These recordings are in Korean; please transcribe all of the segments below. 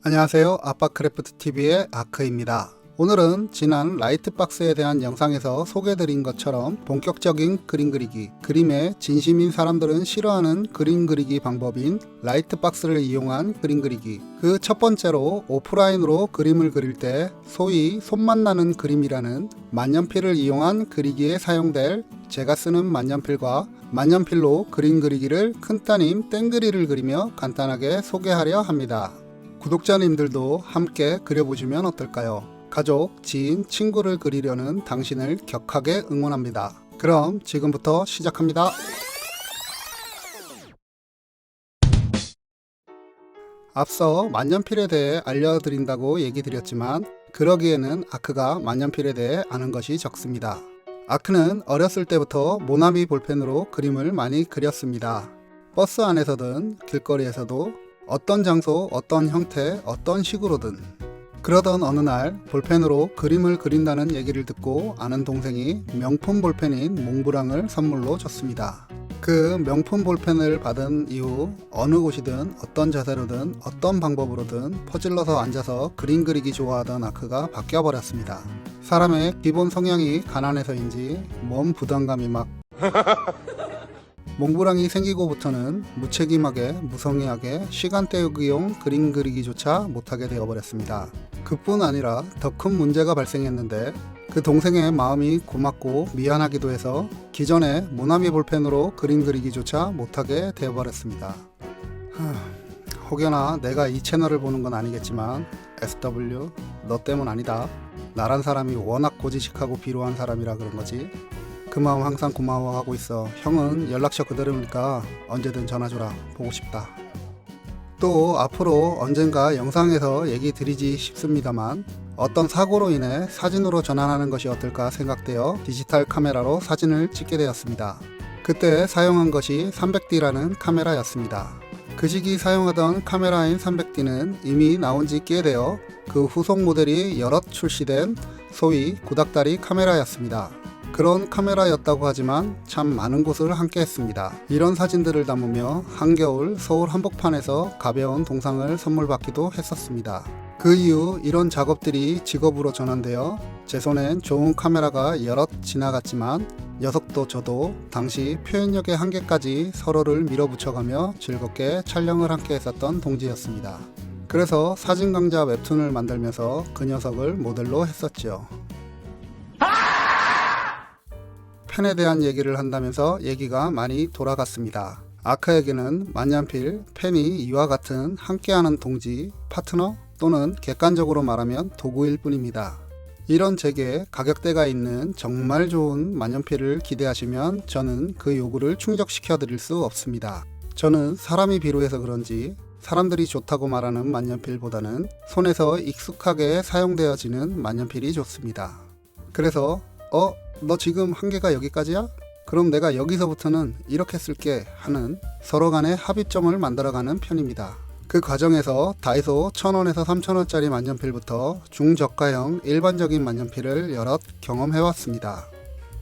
안녕하세요. 아빠크래프트TV의 아크입니다. 오늘은 지난 라이트박스에 대한 영상에서 소개드린 것처럼 본격적인 그림 그리기, 그림에 진심인 사람들은 싫어하는 그림 그리기 방법인 라이트박스를 이용한 그림 그리기, 그 첫 번째로 오프라인으로 그림을 그릴 때 소위 손맛 나는 그림이라는 만년필을 이용한 그리기에 사용될 제가 쓰는 만년필과 만년필로 그림 그리기를 큰 따님 땡그리를 그리며 간단하게 소개하려 합니다. 구독자님들도 함께 그려보시면 어떨까요? 가족, 지인, 친구를 그리려는 당신을 격하게 응원합니다. 그럼 지금부터 시작합니다. 앞서 만년필에 대해 알려드린다고 얘기 드렸지만 그러기에는 아크가 만년필에 대해 아는 것이 적습니다. 아크는 어렸을 때부터 모나미 볼펜으로 그림을 많이 그렸습니다. 버스 안에서든 길거리에서도 어떤 장소, 어떤 형태, 어떤 식으로든. 그러던 어느 날 볼펜으로 그림을 그린다는 얘기를 듣고 아는 동생이 명품 볼펜인 몽브랑을 선물로 줬습니다. 그 명품 볼펜을 받은 이후 어느 곳이든 어떤 자세로든 어떤 방법으로든 퍼질러서 앉아서 그림 그리기 좋아하던 아크가 바뀌어버렸습니다. 사람의 기본 성향이 가난해서인지 몸 부담감이 막 몽브랑이 생기고부터는 무책임하게 무성의하게 시간 때우기용 그림 그리기조차 못하게 되어버렸습니다. 그뿐 아니라 더 큰 문제가 발생했는데 그 동생의 마음이 고맙고 미안하기도 해서 기존의 모나미 볼펜으로 그림 그리기조차 못하게 되어버렸습니다. 혹여나 내가 이 채널을 보는 건 아니겠지만 SW 너 때문 아니다. 나란 사람이 워낙 고지식하고 비루한 사람이라 그런 거지. 그 마음 항상 고마워하고 있어. 형은 연락처 그대로니까 언제든 전화줘라. 보고 싶다. 또 앞으로 언젠가 영상에서 얘기 드리지 싶습니다만 어떤 사고로 인해 사진으로 전환하는 것이 어떨까 생각되어 디지털 카메라로 사진을 찍게 되었습니다. 그때 사용한 것이 300D라는 카메라였습니다. 그 시기 사용하던 카메라인 300D는 이미 나온 지 꽤 되어 그 후속 모델이 여럿 출시된 소위 구닥다리 카메라였습니다. 그런 카메라였다고 하지만 참 많은 곳을 함께 했습니다. 이런 사진들을 담으며 한겨울 서울 한복판에서 가벼운 동상을 선물 받기도 했었습니다. 그 이후 이런 작업들이 직업으로 전환되어 제 손엔 좋은 카메라가 여럿 지나갔지만 녀석도 저도 당시 표현력의 한계까지 서로를 밀어붙여가며 즐겁게 촬영을 함께 했었던 동지였습니다. 그래서 사진강좌 웹툰을 만들면서 그 녀석을 모델로 했었죠. 펜에 대한 얘기를 한다면서 얘기가 많이 돌아갔습니다. 아크에게는 만년필, 펜이 이와 같은 함께하는 동지, 파트너 또는 객관적으로 말하면 도구일 뿐입니다. 이런 제게 가격대가 있는 정말 좋은 만년필을 기대하시면 저는 그 요구를 충족시켜 드릴 수 없습니다. 저는 사람이 비루해서 그런지 사람들이 좋다고 말하는 만년필보다는 손에서 익숙하게 사용되어지는 만년필이 좋습니다. 그래서 너 지금 한계가 여기까지야? 그럼 내가 여기서부터는 이렇게 쓸게 하는 서로 간의 합의점을 만들어가는 편입니다. 그 과정에서 다이소 1000원에서 3000원짜리 만년필부터 중저가형 일반적인 만년필을 여럿 경험해왔습니다.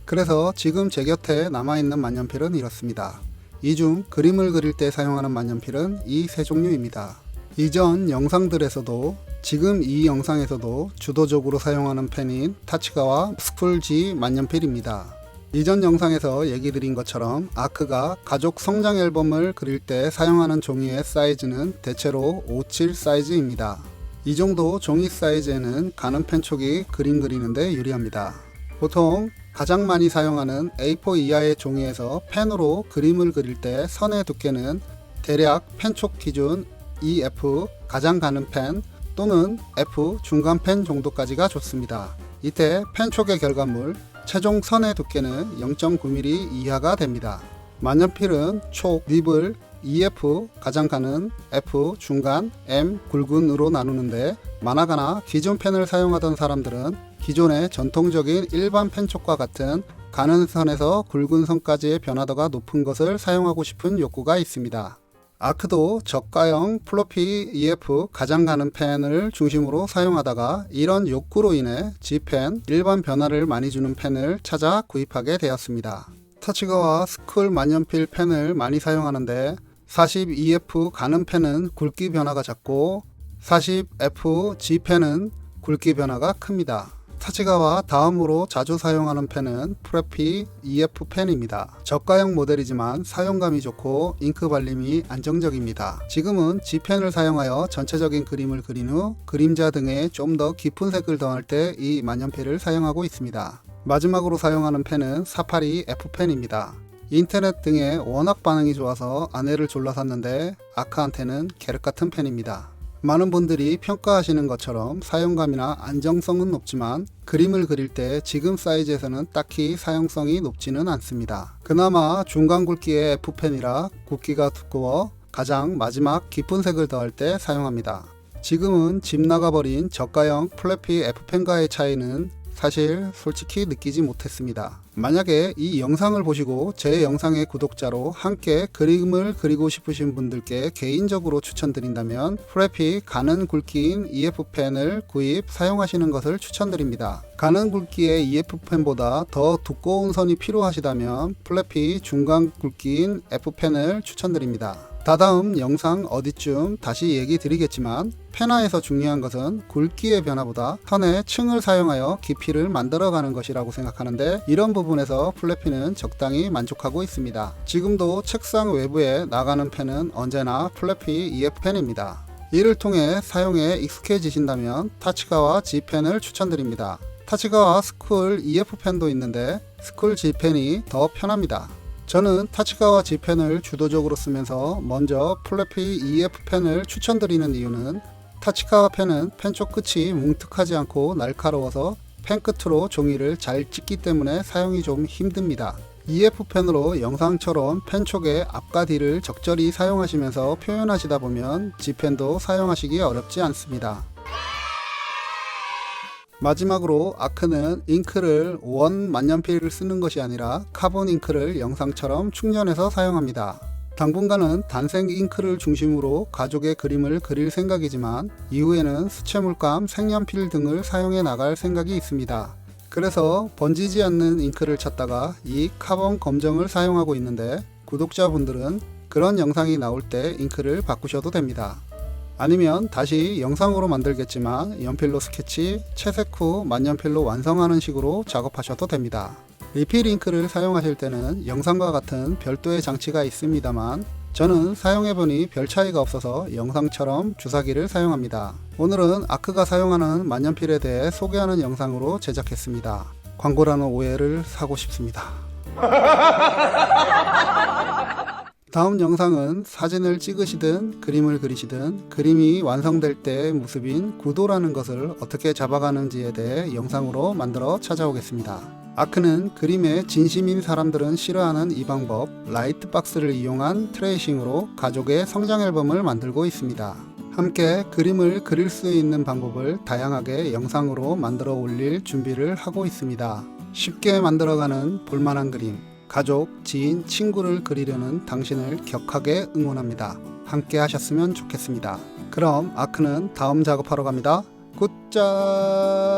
그래서 지금 제 곁에 남아있는 만년필은 이렇습니다. 이 중 그림을 그릴 때 사용하는 만년필은 이 세 종류입니다. 이전 영상들에서도 지금 이 영상에서도 주도적으로 사용하는 펜인 타치가와 스쿨 G 만년필입니다. 이전 영상에서 얘기 드린 것처럼 아크가 가족 성장 앨범을 그릴 때 사용하는 종이의 사이즈는 대체로 57 사이즈입니다. 이 정도 종이 사이즈에는 가는 펜촉이 그림 그리는데 유리합니다. 보통 가장 많이 사용하는 A4 이하의 종이에서 펜으로 그림을 그릴 때 선의 두께는 대략 펜촉 기준 EF 가장 가는 펜 또는 F 중간 펜 정도까지가 좋습니다. 이때 펜촉의 결과물 최종 선의 두께는 0.9mm 이하가 됩니다. 만년필은 촉, 닙을 EF 가장 가는, F 중간, M 굵은으로 나누는데 만화가나 기존 펜을 사용하던 사람들은 기존의 전통적인 일반 펜촉과 같은 가는 선에서 굵은 선까지의 변화도가 높은 것을 사용하고 싶은 욕구가 있습니다. 아크도 저가형 플로피 EF 가장 가는 펜을 중심으로 사용하다가 이런 욕구로 인해 G펜 일반 변화를 많이 주는 펜을 찾아 구입하게 되었습니다. 타치가와 스쿨 만년필 펜을 많이 사용하는데 42F 가는 펜은 굵기 변화가 작고 40F G펜은 굵기 변화가 큽니다. 타치가와 다음으로 자주 사용하는 펜은 프레피 EF 펜입니다. 저가형 모델이지만 사용감이 좋고 잉크 발림이 안정적입니다. 지금은 G펜을 사용하여 전체적인 그림을 그린 후 그림자 등에 좀 더 깊은 색을 더할 때 이 만년필을 사용하고 있습니다. 마지막으로 사용하는 펜은 사파리 F펜입니다. 인터넷 등에 워낙 반응이 좋아서 아내를 졸라 샀는데 아크한테는 계륵같은 펜입니다. 많은 분들이 평가하시는 것처럼 사용감이나 안정성은 높지만 그림을 그릴 때 지금 사이즈에서는 딱히 사용성이 높지는 않습니다. 그나마 중간 굵기의 F펜이라 굵기가 두꺼워 가장 마지막 깊은 색을 더할 때 사용합니다. 지금은 집 나가버린 저가형 플래피 F펜과의 차이는 사실 솔직히 느끼지 못했습니다. 만약에 이 영상을 보시고 제 영상의 구독자로 함께 그림을 그리고 싶으신 분들께 개인적으로 추천드린다면 프레피 가는 굵기인 EF펜을 구입 사용하시는 것을 추천드립니다. 가는 굵기의 EF펜보다 더 두꺼운 선이 필요하시다면 플래피 중간 굵기인 F펜을 추천드립니다. 다다음 영상 어디쯤 다시 얘기 드리겠지만 펜화에서 중요한 것은 굵기의 변화보다 선의 층을 사용하여 깊이를 만들어가는 것이라고 생각하는데 이런 부분에서 플래피는 적당히 만족하고 있습니다. 지금도 책상 외부에 나가는 펜은 언제나 플래피 EF펜입니다. 이를 통해 사용에 익숙해지신다면 타치가와 G펜을 추천드립니다. 타치가와 스쿨 EF펜도 있는데 스쿨 G펜이 더 편합니다. 저는 타치가와 G펜을 주도적으로 쓰면서 먼저 플래피 EF펜을 추천드리는 이유는 타치가와 펜은 펜쪽 끝이 뭉툭하지 않고 날카로워서 펜 끝으로 종이를 잘 찍기 때문에 사용이 좀 힘듭니다. EF펜으로 영상처럼 펜촉의 앞과 뒤를 적절히 사용하시면서 표현하시다 보면 G펜도 사용하시기 어렵지 않습니다. 마지막으로 아크는 잉크를 원 만년필을 쓰는 것이 아니라 카본 잉크를 영상처럼 충전해서 사용합니다. 당분간은 단색 잉크를 중심으로 가족의 그림을 그릴 생각이지만 이후에는 수채물감, 색연필 등을 사용해 나갈 생각이 있습니다. 그래서 번지지 않는 잉크를 찾다가 이 카본 검정을 사용하고 있는데 구독자분들은 그런 영상이 나올 때 잉크를 바꾸셔도 됩니다. 아니면 다시 영상으로 만들겠지만 연필로 스케치, 채색 후 만년필로 완성하는 식으로 작업하셔도 됩니다. 리필 잉크를 사용하실 때는 영상과 같은 별도의 장치가 있습니다만 저는 사용해보니 별 차이가 없어서 영상처럼 주사기를 사용합니다. 오늘은 아크가 사용하는 만년필에 대해 소개하는 영상으로 제작했습니다. 광고라는 오해를 사고 싶습니다. 다음 영상은 사진을 찍으시든 그림을 그리시든 그림이 완성될 때의 모습인 구도라는 것을 어떻게 잡아가는지에 대해 영상으로 만들어 찾아오겠습니다. 아크는 그림에 진심인 사람들은 싫어하는 이 방법, 라이트박스를 이용한 트레이싱으로 가족의 성장 앨범을 만들고 있습니다. 함께 그림을 그릴 수 있는 방법을 다양하게 영상으로 만들어 올릴 준비를 하고 있습니다. 쉽게 만들어가는 볼만한 그림, 가족, 지인, 친구를 그리려는 당신을 격하게 응원합니다. 함께 하셨으면 좋겠습니다. 그럼 아크는 다음 작업하러 갑니다. 굿자!